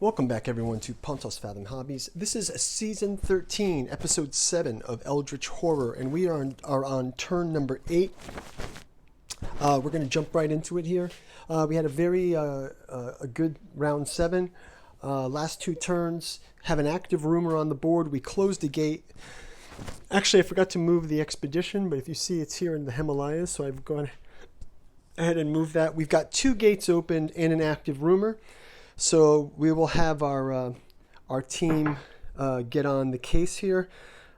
Welcome back, everyone, to Pontos Fathom Hobbies. This is Season 13, Episode 7 of Eldritch Horror, and we are on turn number 8. We're going to jump right into it here. We had a very a good round 7. Last two turns have an active rumor on the board. We closed the gate. Actually, I forgot to move the expedition, but if you see, it's here in the Himalayas, so I've gone ahead and moved that. We've got 2 gates opened and an active rumor. So we will have our team get on the case here.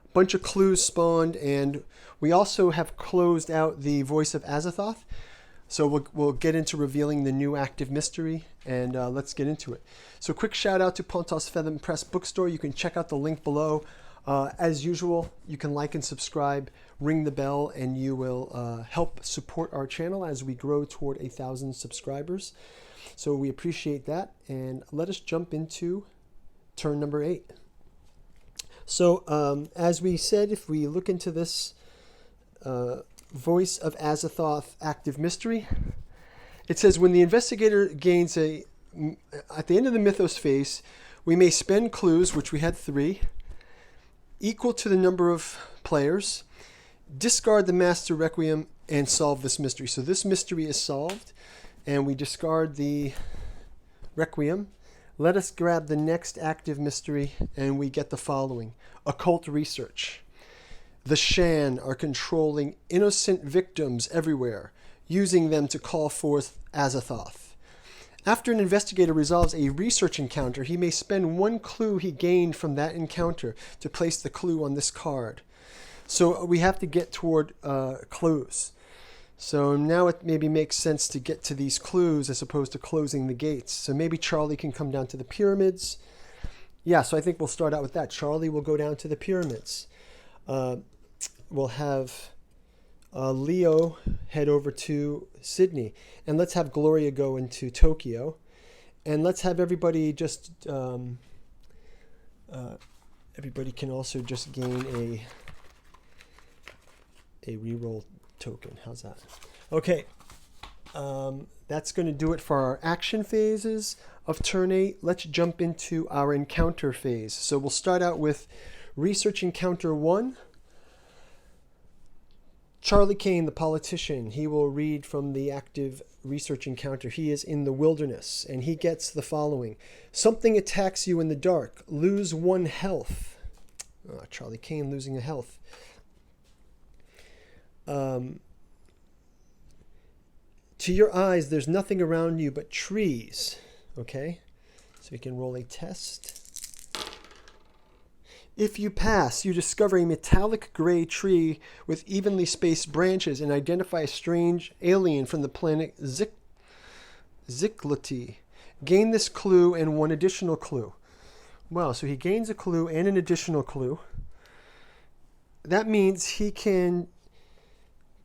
A bunch of clues spawned, and we also have closed out the voice of Azathoth. So we'll get into revealing the new active mystery, and let's get into it. So quick shout out to Pontos Fathom Press Bookstore. You can check out the link below. As usual, you can like and subscribe, ring the bell, and you will help support our channel as we grow toward 1,000 subscribers. So we appreciate that, and let us jump into turn number 8. So as we said, if we look into this voice of Azathoth active mystery, it says when the investigator gains at the end of the mythos phase, we may spend clues, which we had 3, equal to the number of players, discard the master requiem, and solve this mystery. So this mystery is solved, and we discard the requiem. Let us grab the next active mystery, and we get the following. Occult research. The Shan are controlling innocent victims everywhere, using them to call forth Azathoth. After an investigator resolves a research encounter, he may spend 1 clue he gained from that encounter to place the clue on this card. So we have to get toward clues. So now it maybe makes sense to get to these clues as opposed to closing the gates. So maybe Charlie can come down to the pyramids. Yeah, so I think we'll start out with that. Charlie will go down to the pyramids. We'll have Leo head over to Sydney. And let's have Gloria go into Tokyo. And let's have everybody just... everybody can also just gain a reroll token. How's that? Okay. That's going to do it for our action phases of turn 8. Let's jump into our encounter phase. So we'll start out with research encounter 1. Charlie Kane, the politician, he will read from the active research encounter. He is in the wilderness, and he gets the following. Something attacks you in the dark. Lose 1 health. Charlie Kane losing a health. To your eyes, there's nothing around you but trees. Okay, so you can roll a test. If you pass, you discover a metallic gray tree with evenly spaced branches and identify a strange alien from the planet Zykloti. Gain this clue and 1 additional clue. Well, so he gains a clue and an additional clue. That means he can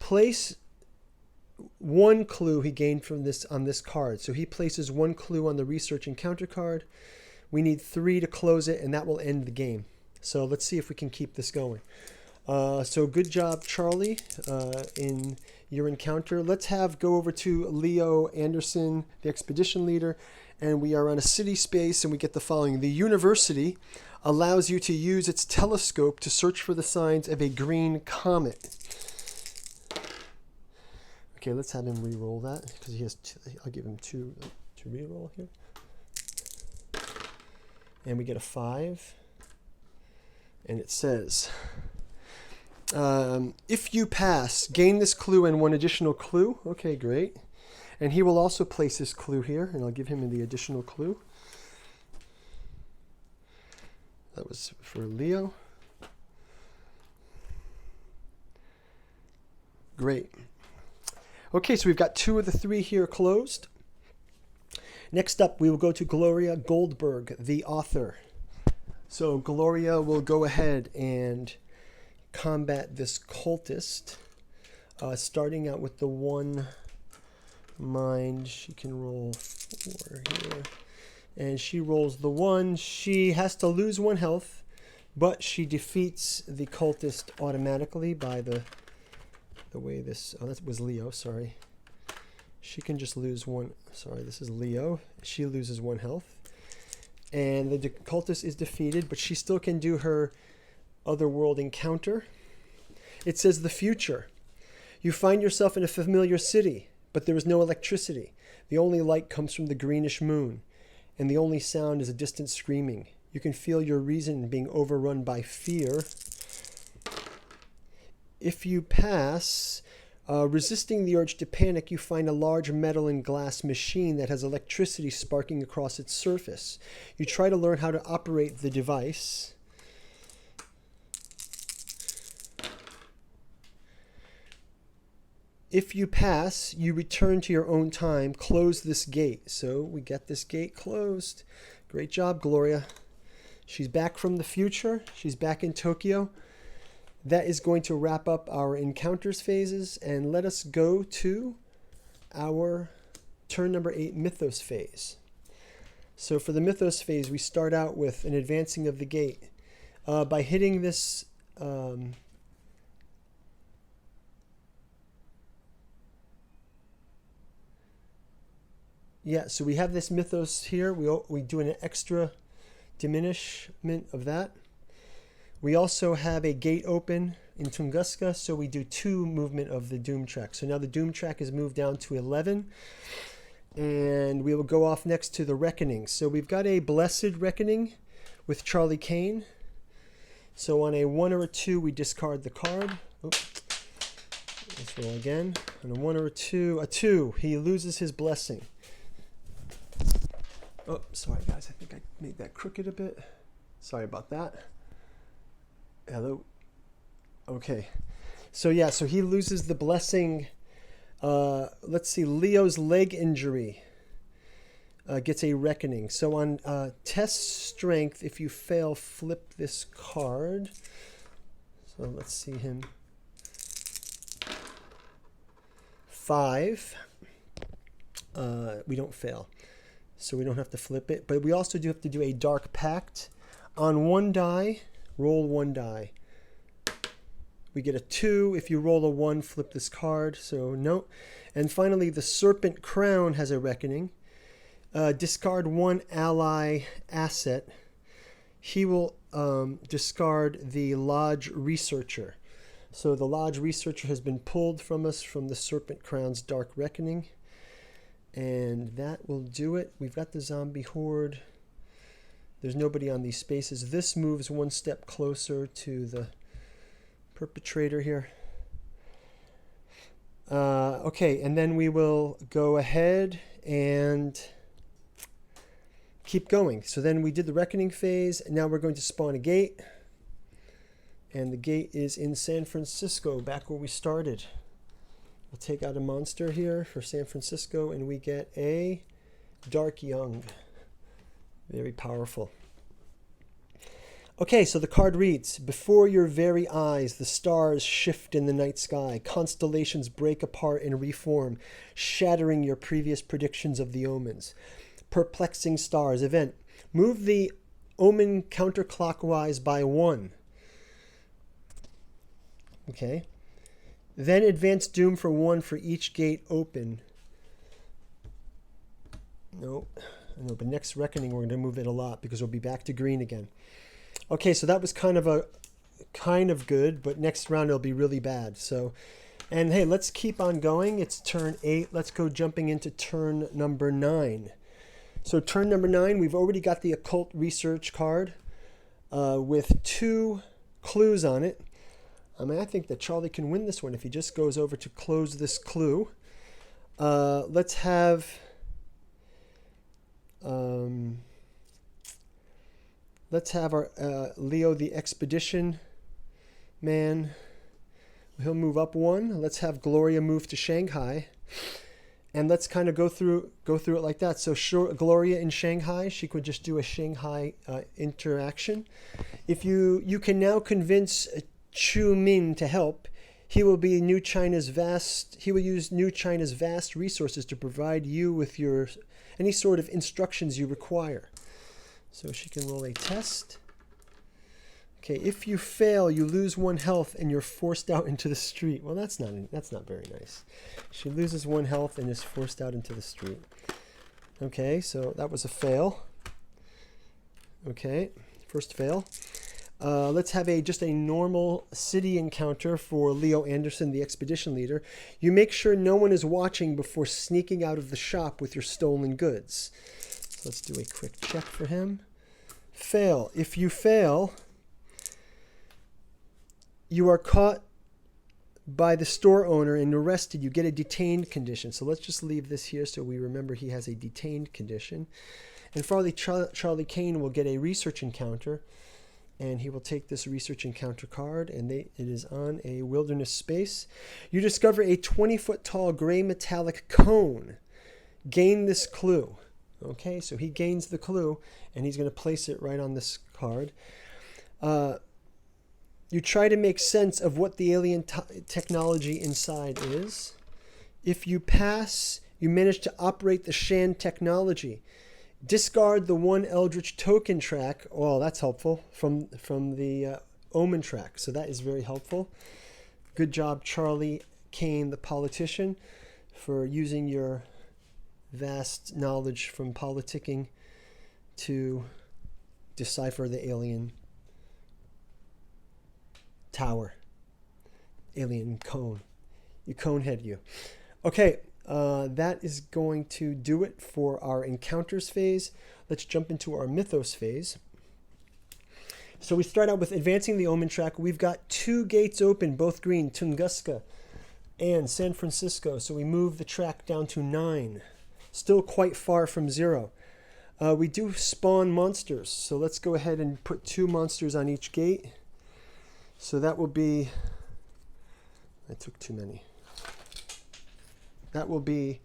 place 1 clue he gained from this on this card. So he places 1 clue on the research encounter card. We need 3 to close it, and that will end the game. So let's see if we can keep this going. So good job, Charlie, in your encounter. Let's go over to Leo Anderson, the expedition leader, and we are on a city space, and we get the following. The university allows you to use its telescope to search for the signs of a green comet. Okay, let's have him re-roll that, because he has I'll give him 2 to re-roll here. And we get a 5. And it says, if you pass, gain this clue and 1 additional clue. Okay, great. And he will also place his clue here, and I'll give him the additional clue. That was for Leo. Great. Okay, so we've got 2 of the 3 here closed. Next up, we will go to Gloria Goldberg, the author. So Gloria will go ahead and combat this cultist, starting out with the 1 mind. She can roll 4 here. And she rolls the 1. She has to lose 1 health, but she defeats the cultist automatically by the way this... Oh, that was Leo, sorry. She can just lose 1... Sorry, this is Leo. She loses 1 health. And the cultist is defeated, but she still can do her otherworld encounter. It says the future. You find yourself in a familiar city, but there is no electricity. The only light comes from the greenish moon, and the only sound is a distant screaming. You can feel your reason being overrun by fear. If you pass, resisting the urge to panic, you find a large metal and glass machine that has electricity sparking across its surface. You try to learn how to operate the device. If you pass, you return to your own time. Close this gate. So we get this gate closed. Great job, Gloria. She's back from the future. She's back in Tokyo. That is going to wrap up our encounters phases, and let us go to our turn number 8 mythos phase. So for the mythos phase, we start out with an advancing of the gate. By hitting this so we have this mythos here. We do an extra diminishment of that. We also have a gate open in Tunguska, so we do 2 movement of the doom track. So now the doom track is moved down to 11, and we will go off next to the reckoning. So we've got a blessed reckoning with Charlie Kane. So on a 1 or a 2, we discard the card. Oops. Let's roll again. On a 1 or a 2, he loses his blessing. Oh, sorry guys, I think I made that crooked a bit. Sorry about that. Hello. Okay. So yeah, so he loses the blessing. Let's see, Leo's leg injury gets a reckoning. So on test strength, if you fail, flip this card. So let's see him. 5. We don't fail, so we don't have to flip it. But we also do have to do a dark pact. On 1 die, roll 1 die. We get a 2. If you roll a 1, flip this card. So no. And finally, the Serpent Crown has a reckoning. Discard 1 ally asset. He will discard the Lodge Researcher. So the Lodge Researcher has been pulled from us from the Serpent Crown's Dark Reckoning. And that will do it. We've got the zombie horde. There's nobody on these spaces. This moves 1 step closer to the perpetrator here. Okay, and then we will go ahead and keep going. So then we did the reckoning phase, and now we're going to spawn a gate. And the gate is in San Francisco, back where we started. We'll take out a monster here for San Francisco, and we get a Dark Young. Very powerful. Okay, so the card reads, before your very eyes, the stars shift in the night sky. Constellations break apart and reform, shattering your previous predictions of the omens. Perplexing stars. Event. Move the omen counterclockwise by 1. Okay. Then advance doom for 1 for each gate open. Nope. No, but next reckoning we're going to move it a lot because we'll be back to green again. Okay, so that was kind of good, but next round it'll be really bad. So, and hey, let's keep on going. It's turn 8. Let's go jumping into turn number 9. So turn number 9, we've already got the occult research card with 2 clues on it. I mean, I think that Charlie can win this one if he just goes over to close this clue. Let's have our Leo the Expedition Man. He'll move up 1. Let's have Gloria move to Shanghai. And let's kind of go through it like that. So sure, Gloria in Shanghai, she could just do a Shanghai interaction. If you can now convince Chu Min to help. He will use New China's vast resources to provide you with any sort of instructions you require. So she can roll a test. Okay, if you fail, you lose 1 health and you're forced out into the street. Well, that's not very nice. She loses 1 health and is forced out into the street. Okay, so that was a fail. Okay, first fail. Let's have just a normal city encounter for Leo Anderson, the expedition leader. You make sure no one is watching before sneaking out of the shop with your stolen goods. So let's do a quick check for him. Fail. If you fail, you are caught by the store owner and arrested. You get a detained condition. So let's just leave this here so we remember he has a detained condition. And finally, Charlie Kane will get a research encounter. And he will take this research encounter card, and it is on a wilderness space. You discover a 20-foot tall gray metallic cone. Gain this clue. Okay, so he gains the clue, and he's going to place it right on this card. You try to make sense of what the alien technology inside is. If you pass, you manage to operate the Shan technology. Discard the 1 Eldritch token track. Oh, that's helpful, from the Omen track. So that is very helpful. Good job, Charlie Kane, the politician, for using your vast knowledge from politicking to decipher the alien tower. Alien cone. You conehead you. Okay. That is going to do it for our encounters phase. Let's jump into our mythos phase. So we start out with advancing the Omen track. We've got 2 gates open, both green, Tunguska and San Francisco. So we move the track down to 9. Still quite far from 0. We do spawn monsters. So let's go ahead and put 2 monsters on each gate. So that will be... I took too many. That will be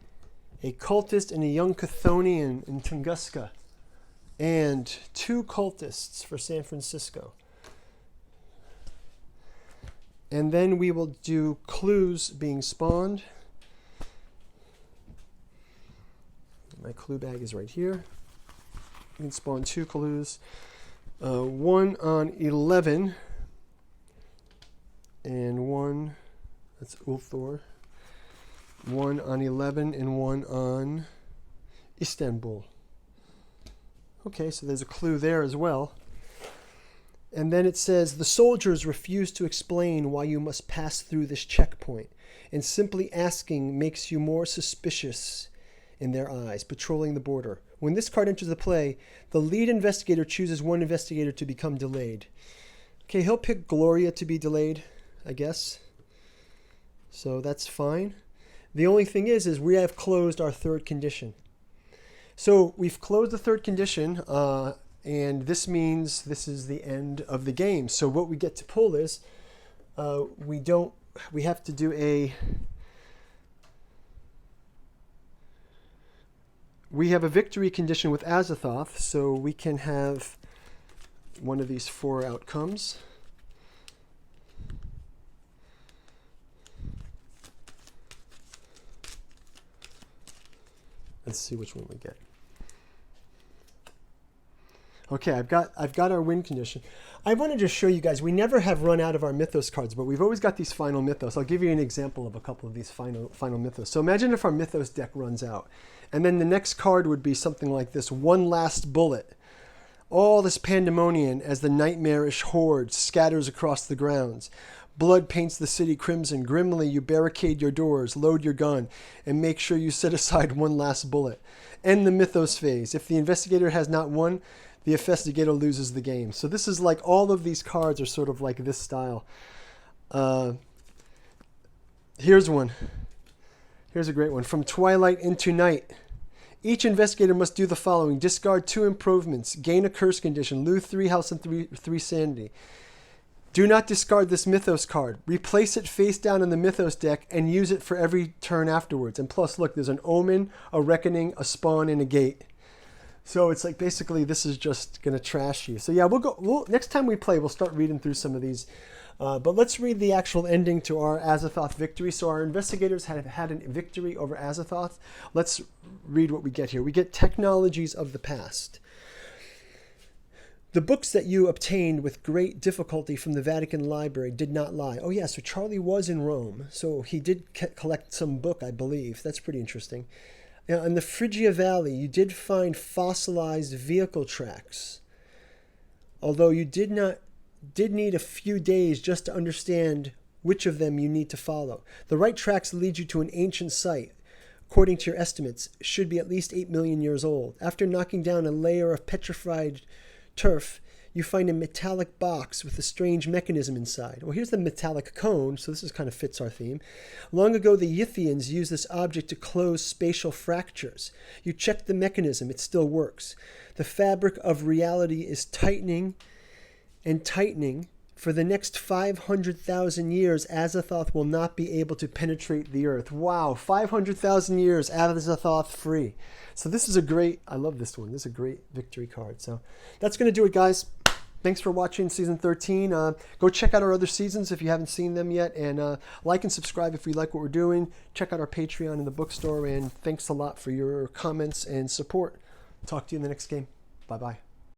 a cultist and a young Chthonian in Tunguska. And 2 cultists for San Francisco. And then we will do clues being spawned. My clue bag is right here. You can spawn 2 clues. 1 on 11. And 1, that's Ulthor. 1 on 11 and 1 on Istanbul. Okay, so there's a clue there as well. And then it says, the soldiers refuse to explain why you must pass through this checkpoint, and simply asking makes you more suspicious in their eyes, patrolling the border. When this card enters the play, the lead investigator chooses 1 investigator to become delayed. Okay, he'll pick Gloria to be delayed, I guess. So that's fine. The only thing is we have closed our 3rd condition. So we've closed the 3rd condition, and this means this is the end of the game. So what we get to pull is, we have to do we have a victory condition with Azathoth, so we can have one of these 4 outcomes. Let's see which one we get. Okay, I've got our win condition. I wanted to show you guys, we never have run out of our mythos cards, but we've always got these final mythos. I'll give you an example of a couple of these final mythos. So imagine if our mythos deck runs out, and then the next card would be something like this: 1 last bullet. All this pandemonium as the nightmarish horde scatters across the grounds. Blood paints the city crimson. Grimly, you barricade your doors, load your gun, and make sure you set aside 1 last bullet. End the mythos phase. If the investigator has not won, the investigator loses the game. So this is like, all of these cards are sort of like this style. Here's one. Here's a great one. From Twilight into Night. Each investigator must do the following: discard 2 improvements, gain a curse condition, lose 3 health and 3 sanity. Do not discard this mythos card. Replace it face down in the mythos deck and use it for every turn afterwards. And plus, look, there's an omen, a reckoning, a spawn, and a gate. So it's like, basically, this is just going to trash you. So yeah, next time we play, we'll start reading through some of these. But let's read the actual ending to our Azathoth victory. So our investigators have had a victory over Azathoth. Let's read what we get here. We get technologies of the past. The books that you obtained with great difficulty from the Vatican Library did not lie. Oh yeah, so Charlie was in Rome. So he did collect some book, I believe. That's pretty interesting. Now, in the Phrygia Valley, you did find fossilized vehicle tracks. although you did need a few days just to understand which of them you need to follow. The right tracks lead you to an ancient site. According to your estimates, should be at least 8 million years old. After knocking down a layer of petrified turf, you find a metallic box with a strange mechanism inside. Well, here's the metallic cone, so this kind of fits our theme. Long ago, the Yithians used this object to close spatial fractures. You check the mechanism, it still works. The fabric of reality is tightening and tightening. For the next 500,000 years, Azathoth will not be able to penetrate the earth. Wow, 500,000 years, Azathoth free. So this is I love this one. This is a great victory card. So that's going to do it, guys. Thanks for watching Season 13. Go check out our other seasons if you haven't seen them yet. And like and subscribe if you like what we're doing. Check out our Patreon in the bookstore. And thanks a lot for your comments and support. Talk to you in the next game. Bye-bye.